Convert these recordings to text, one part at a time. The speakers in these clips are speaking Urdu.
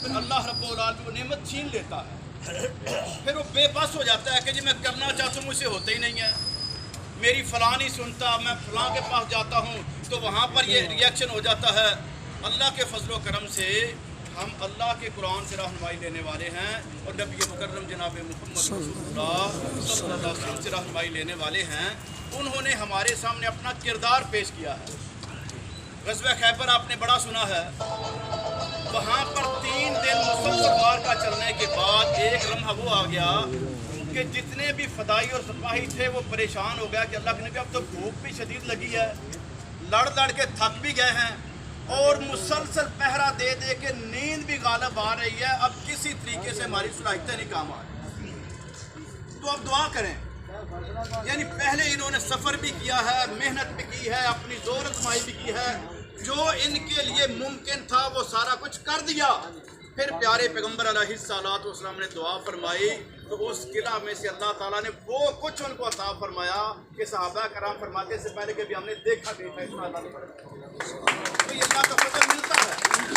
پھر اللہ رب العالمین وہ نعمت چھین لیتا ہے، پھر وہ بے بس ہو جاتا ہے کہ جی میں کرنا چاہتا ہوں مجھ سے ہوتا ہی نہیں ہے، میری فلاں نہیں سنتا، میں فلاں کے پاس جاتا ہوں تو وہاں پر یہ ریئیکشن ہو جاتا ہے۔ اللہ کے فضل و کرم سے ہم اللہ کے قرآن سے رہنمائی لینے والے ہیں اور نبی مکرم جناب محمد رسول اللہ صلی اللہ علیہ وسلم سے رہنمائی لینے والے ہیں۔ انہوں نے ہمارے سامنے اپنا کردار پیش کیا ہے۔ غزوہ خیبر آپ نے بڑا سنا ہے، وہاں پر 3 دن مسلسل وار کا چلنے کے بعد ایک لمحہ وہ آ گیا کہ جتنے بھی فدائی اور سپاہی تھے وہ پریشان ہو گیا کہ اللہ کے نبی اب تو بھوک بھی شدید لگی ہے، لڑ کے تھک بھی گئے ہیں اور مسلسل پہرا دے کے نیند بھی غالب آ رہی ہے، اب کسی طریقے سے ہماری صلاحیتیں نہیں کام آ رہی، تو اب دعا کریں۔ یعنی پہلے انہوں نے سفر بھی کیا ہے، محنت بھی کی ہے، اپنی زور آزمائی بھی کی ہے، جو ان کے لیے ممکن تھا وہ سارا کچھ کر دیا۔ پھر پیارے پیغمبر علیہ الصلوۃ والسلام نے دعا فرمائی تو اس قلعہ میں سے اللہ تعالیٰ نے وہ کچھ ان کو عطا فرمایا کہ صحابہ کرام فرماتے سے پہلے کہ بھی ہم نے دیکھا بھی تھا، اس اللہ نے تو یہ اللہ کا فضل ملتا ہے۔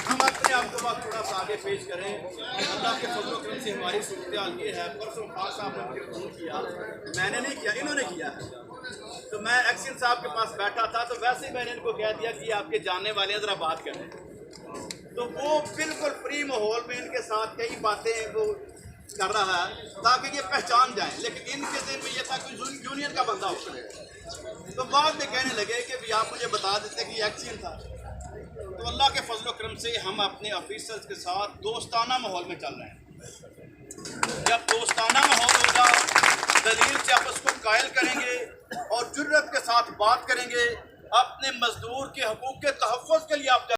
ہم اپنے آپ کو بات تھوڑا سا آگے پیش کریں کہ اللہ کے فضل و کرم سے ہماری صورتحال یہ ہے۔ پرسوں خان صاحب نے مجھے فون کیا، میں نے نہیں کیا، انہوں نے کیا ہے، تو میں ایکسن صاحب کے پاس بیٹھا تھا تو ویسے ہی میں نے ان کو کہہ دیا کہ آپ کے جاننے والے ہیں ذرا بات کریں، تو وہ بالکل فری ماحول میں ان کے ساتھ کئی باتیں وہ کر رہا ہے تاکہ یہ پہچان جائیں، لیکن ان کے ذہن میں یہ تھا کہ یونین کا بندہ ہو، تو بعد میں کہنے لگے کہ بھی آپ مجھے بتا دیتے کہ یہ ایکسین تھا۔ تو اللہ کے فضل و کرم سے ہم اپنے آفیسرز کے ساتھ دوستانہ ماحول میں چل رہے ہیں۔ جب دوستانہ ماحول ہوگا، دلیل سے آپ اس کو قائل کریں گے اور جرأت کے ساتھ بات کریں گے، اپنے مزدور کے حقوق کے تحفظ کے لیے آپ